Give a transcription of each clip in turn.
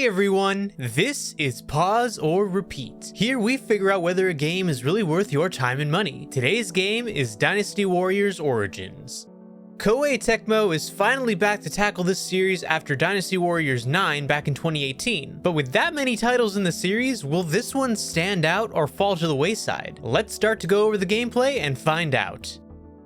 Hey everyone, this is Pause or Repeat. Here we figure out whether a game is really worth your time and money. Today's game is Dynasty Warriors Origins. Koei Tecmo is finally back to tackle this series after Dynasty Warriors 9 back in 2018. But with that many titles in the series, will this one stand out or fall to the wayside? Let's start to go over the gameplay and find out.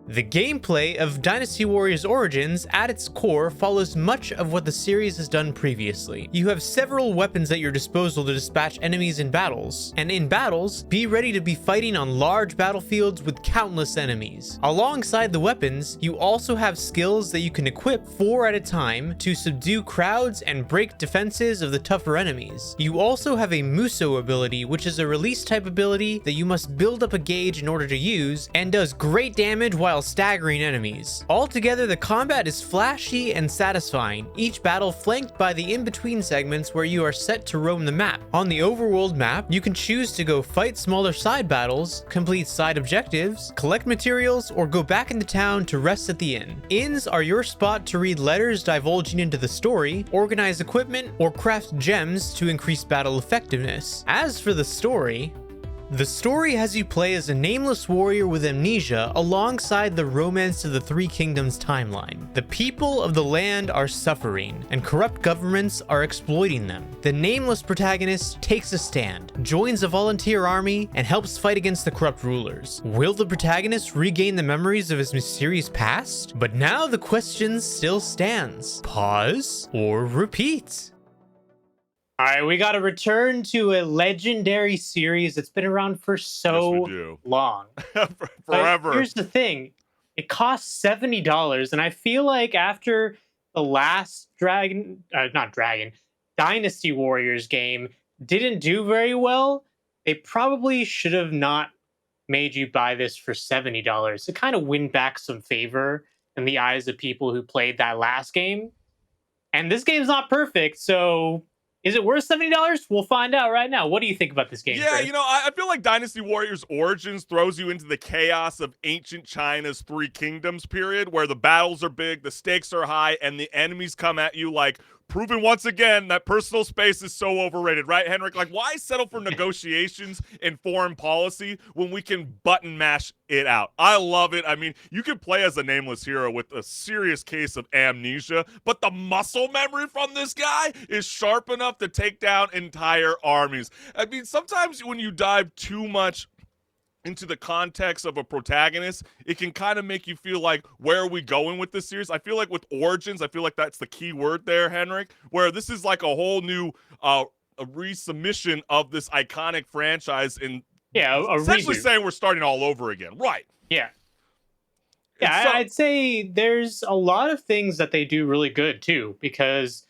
The gameplay of Dynasty Warriors Origins at its core follows much of what the series has done previously. You have several weapons at your disposal to dispatch enemies in battles, and in battles, be ready to be fighting on large battlefields with countless enemies. Alongside the weapons, you also have skills that you can equip 4 at a time to subdue crowds and break defenses of the tougher enemies. You also have a Muso ability, which is a release type ability that you must build up a gauge in order to use, and does great damage while staggering enemies. Altogether, the combat is flashy and satisfying, each battle flanked by the in-between segments where you are set to roam the map. On the overworld map, you can choose to go fight smaller side battles, complete side objectives, collect materials, or go back into town to rest at the inn. Inns are your spot to read letters divulging into the story, organize equipment, or craft gems to increase battle effectiveness. As for the story has you play as a nameless warrior with amnesia alongside the Romance of the Three Kingdoms timeline. The people of the land are suffering, and corrupt governments are exploiting them. The nameless protagonist takes a stand, joins a volunteer army, and helps fight against the corrupt rulers. Will the protagonist regain the memories of his mysterious past? But now the question still stands. Pause or repeat? All right, we got to return to a legendary series that's been around for so long. Forever. But here's the thing. It costs $70, and I feel like after the last Dynasty Warriors game didn't do very well, they probably should have not made you buy this for $70 to kind of win back some favor in the eyes of people who played that last game. And this game's not perfect, so is it worth $70? We'll find out right now. What do you think about this game, Yeah, Chris? you know, I feel like Dynasty Warriors Origins throws you into the chaos of ancient China's Three Kingdoms period, where the battles are big, the stakes are high, and the enemies come at you like, proving once again that personal space is so overrated, right, Henrik? Like, why settle for negotiations in foreign policy when we can button mash it out? I love it. I mean, you can play as a nameless hero with a serious case of amnesia, but the muscle memory from this guy is sharp enough to take down entire armies. I mean, sometimes when you dive too much into the context of a protagonist, it can kind of make you feel like, where are we going with this series? I feel like with Origins, I feel like that's the key word there, Henrik, where this is like a whole new a resubmission of this iconic franchise, and essentially saying we're starting all over again. Right. Yeah. Yeah, so, I'd say there's a lot of things that they do really good too, because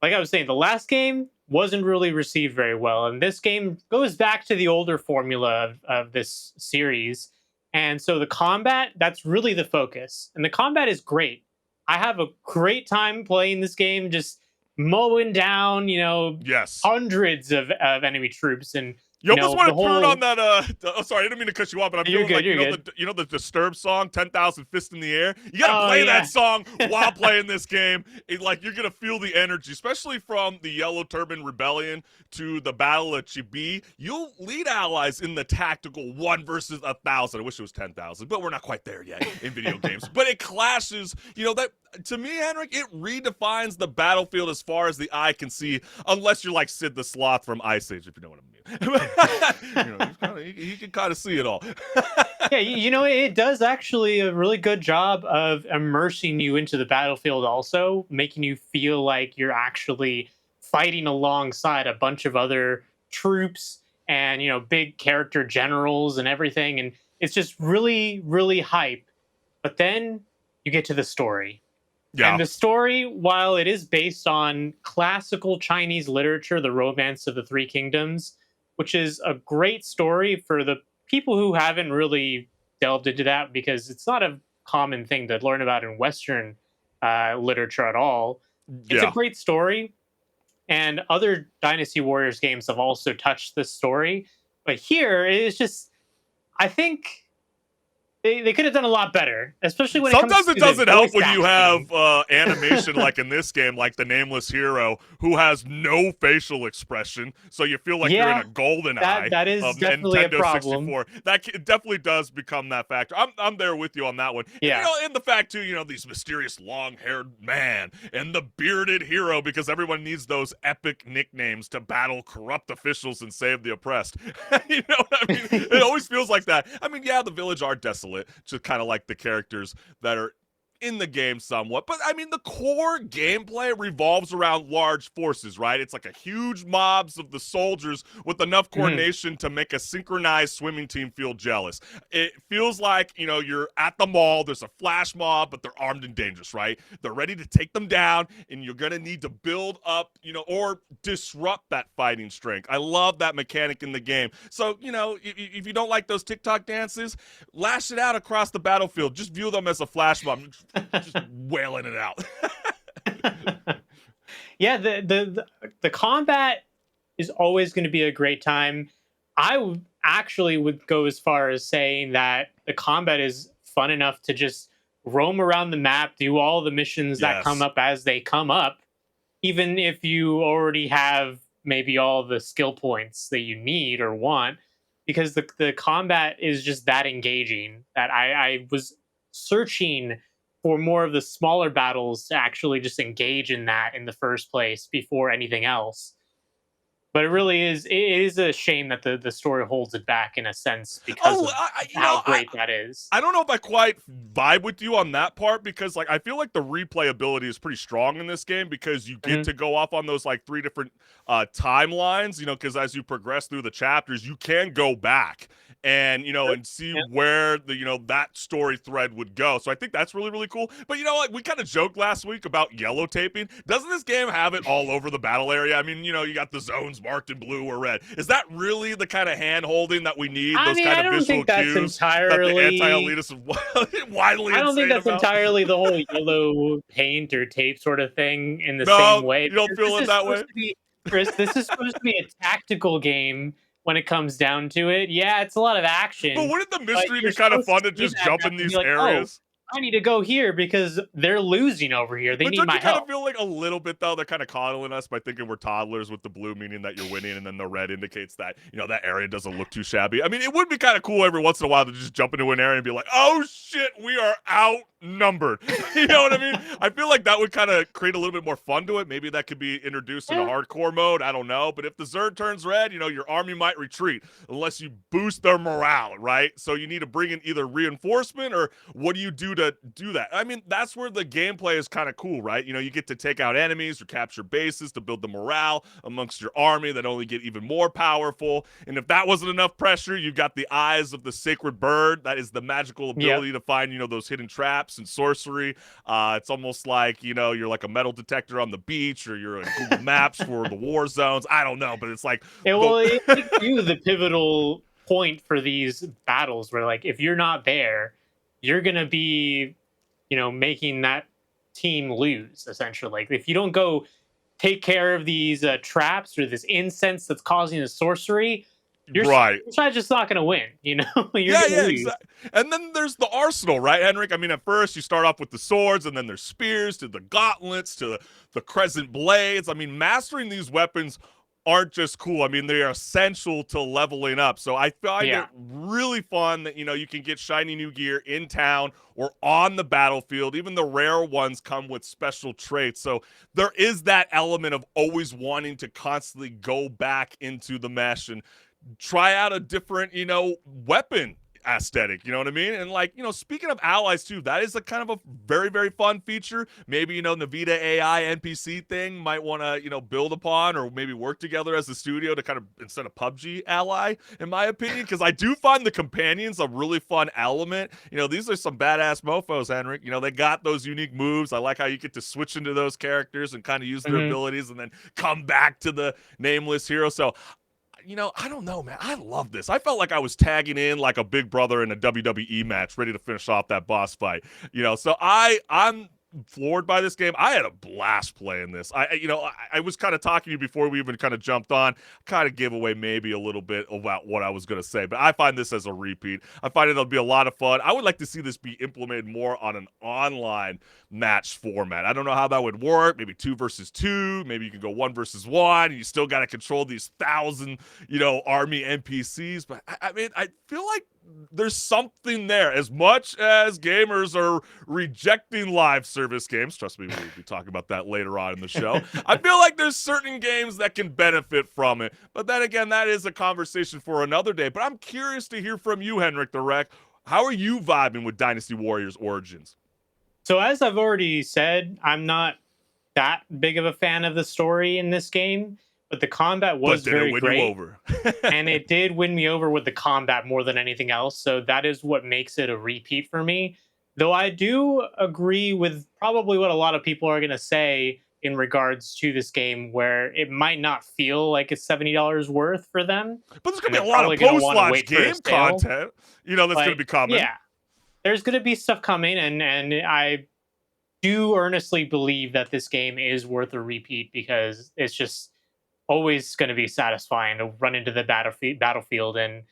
like I was saying, the last game wasn't really received very well, and this game goes back to the older formula of this series. And so the combat, that's really the focus, and the combat is great. I have a great time playing this game, just mowing down hundreds of enemy troops. And you almost want to turn on that sorry, I didn't mean to cut you off, but I'm feeling like the Disturbed song 10,000 Fists in the Air. You gotta play that song while playing this game. Like, you're gonna feel the energy, especially from the Yellow Turban Rebellion to the Battle of Chibi. You'll lead allies in the tactical 1 versus 1,000. I wish it was 10,000, but we're not quite there yet in video games. But it clashes, that to me, Henrik, it redefines the battlefield as far as the eye can see, unless you're like Sid the Sloth from Ice Age, if you know what I mean. He can kind of see it all. Yeah, it does actually a really good job of immersing you into the battlefield, also making you feel like you're actually fighting alongside a bunch of other troops and big character generals and everything, and it's just really, really hype. But then you get to the story. Yeah. And the story, while it is based on classical Chinese literature, the Romance of the Three Kingdoms, which is a great story for the people who haven't really delved into that, because it's not a common thing to learn about in Western literature at all. It's a great story, and other Dynasty Warriors games have also touched this story. But here, it's just, I think They could have done a lot better, especially when it comes Sometimes to it the doesn't help voice when you acting. have animation like in this game, like the nameless hero who has no facial expression, so you feel like you're in Yeah, a golden that eye that is of definitely a Nintendo problem. 64. It definitely does become that factor. I'm there with you on that one, and Yeah. in the fact too, these mysterious long-haired man and the bearded hero, because everyone needs those epic nicknames to battle corrupt officials and save the oppressed. You know what I mean? It always feels like that. I mean, yeah, the village are desolate, just kind of like the characters that are in the game somewhat. But I mean, the core gameplay revolves around large forces, right? It's like a huge mobs of the soldiers with enough Mhm. coordination to make a synchronized swimming team feel jealous. It feels like, you're at the mall, there's a flash mob, but they're armed and dangerous, right? They're ready to take them down, and you're going to need to build up, or disrupt that fighting strength. I love that mechanic in the game. So, if you don't like those TikTok dances, lash it out across the battlefield. Just view them as a flash mob, just wailing it out. Yeah, the combat is always going to be a great time. Actually would go as far as saying that the combat is fun enough to just roam around the map, do all the missions that come Yes. up as they come up, even if you already have maybe all the skill points that you need or want, because the combat is just that engaging that I was searching for more of the smaller battles to actually just engage in that in the first place before anything else. But it is a shame that the story holds it back in a sense because Oh, of how I great that is. I don't know if I quite vibe with you on that part, because like I feel like the replayability is pretty strong in this game, because you get Mhm. to go off on those like three different timelines, because as you progress through the chapters, you can go back and and see Yeah. where the that story thread would go. So I think that's really really cool. But like we kind of joked last week about yellow taping. Doesn't this game have it all over the battle area? I mean, you got the zones marked in blue or red. Is that really the kind of hand holding that we need? I Those mean, kind of visual cues that the anti-elitists are widely I don't think insane that's about? entirely the whole yellow paint or tape sort of thing in the same No, way, you don't because feel this it is that supposed way? to be, Chris, this is supposed to be a tactical game when it comes down to it. Yeah, it's a lot of But action, wouldn't the but mystery you're be kind of supposed to fun to see just that jump map in and be these like, "Oh, areas? I need to go here because they're losing over here. They But need don't my you kind of help." feel like a little bit though they're kind of coddling us by thinking we're toddlers, with the blue meaning that you're winning and then the red indicates that that area doesn't look too shabby? I mean, it would be kind of cool every once in a while to just jump into an area and be like, "Oh shit, we are outnumbered." You know what I mean? I feel like that would kind of create a little bit more fun to it. Maybe that could be introduced in a Yeah. hardcore mode. I don't know. But if the Zerd turns red, your army might retreat unless you boost their morale, right? So you need to bring in either reinforcement, or what do you do to do that? I mean, that's where the gameplay is kind of cool, right? You get to take out enemies or capture bases to build the morale amongst your army that only get even more powerful. And if that wasn't enough pressure, you've got the eyes of the sacred bird. That is the magical Yep. ability to find, those hidden traps and sorcery. It's almost like, you're like a metal detector on the beach, or you're in Google Maps for the war zones. I don't know, but it's like It the makes you the pivotal point for these battles where, like, if you're not there, you're gonna be, making that team lose essentially. Like, if you don't go take care of these traps or this incense that's causing the sorcery, right. your side's just not gonna win. You're Yeah, gonna yeah, lose. exactly. And then there's the arsenal, right, Henrik? I mean, at first you start off with the swords, and then there's spears, to the gauntlets, to the crescent blades. I mean, mastering these weapons aren't just cool. I mean, they are essential to leveling up. So I find it Yeah. really fun that you can get shiny new gear in town or on the battlefield. Even the rare ones come with special traits. So there is that element of always wanting to constantly go back into the mesh and try out a different, weapon aesthetic, you know what I mean? And like, speaking of allies too, that is a kind of a very, very fun feature. Maybe, Nvidia AI NPC thing might want to, build upon, or maybe work together as a studio to kind of, instead of PUBG ally, in my opinion, because I do find the companions a really fun element. These are some badass mofos, Henrik. They got those unique moves. I like how you get to switch into those characters and kind of use their Mhm. abilities and then come back to the nameless hero. So I don't know, man. I love this. I felt like I was tagging in like a big brother in a WWE match, ready to finish off that boss fight. So I'm floored by this game. I had a blast playing this. I was kind of talking to you before we even kind of jumped on. Kind of gave away maybe a little bit about what I was going to say, but I find this as a repeat. I find it'll be a lot of fun. I would like to see this be implemented more on an online match format. I don't know how that would work. Maybe 2 versus 2. Maybe you can go 1 versus 1. And you still got to control these 1,000, army NPCs. But I mean, I feel like there's something there. As much as gamers are rejecting live service games, trust me, we'll be talking about that later on in the show. I feel like there's certain games that can benefit from it. But then again, that is a conversation for another day. But I'm curious to hear from you, Henrik the Wreck. How are you vibing with Dynasty Warriors Origins? So as I've already said, I'm not that big of a fan of the story in this game, but the combat was very great. You over. And it did win me over with the combat more than anything else. So that is what makes it a repeat for me. Though I do agree with probably what a lot of people are going to say in regards to this game, where it might not feel like it's $70 worth for them. But there's going to be a lot of post-launch game content, that's going to be coming. Yeah, there's going to be stuff coming, and I do earnestly believe that this game is worth a repeat, because it's just always going to be satisfying to run into the battlefield and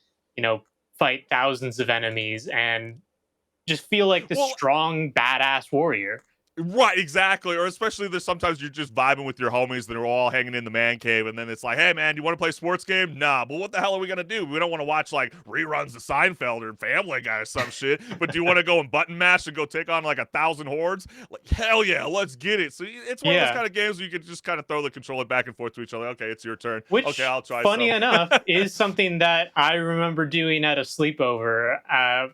fight thousands of enemies and just feel like this strong badass warrior. Right, exactly. Or especially there's sometimes you're just vibing with your homies that are all hanging in the man cave, and then it's like, hey man, you want to play a sports game? Nah, but what the hell are we gonna do? We don't want to watch like reruns of Seinfeld or Family Guy or some shit. But do you want to go and button mash and go take on like 1,000 hordes? Like, hell yeah, let's get it. So it's one of those kind of games where you can just kind of throw the controller back and forth to each other. Okay, it's your turn. Which, okay, I'll try. Funny enough, is something that I remember doing at a sleepover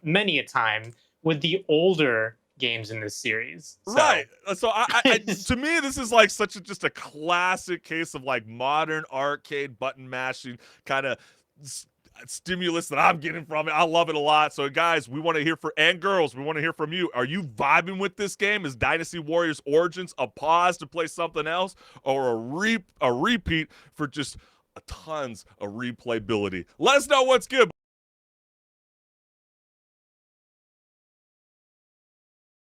many a time with the older games in this series. Right. So I to me, this is like just a classic case of like modern arcade button mashing kind of stimulus that I'm getting from it. I love it a lot. So guys, we want to hear and girls, we want to hear from you. Are you vibing with this game? Is Dynasty Warriors Origins a pause to play something else, or a repeat for just tons of replayability? Let us know what's good.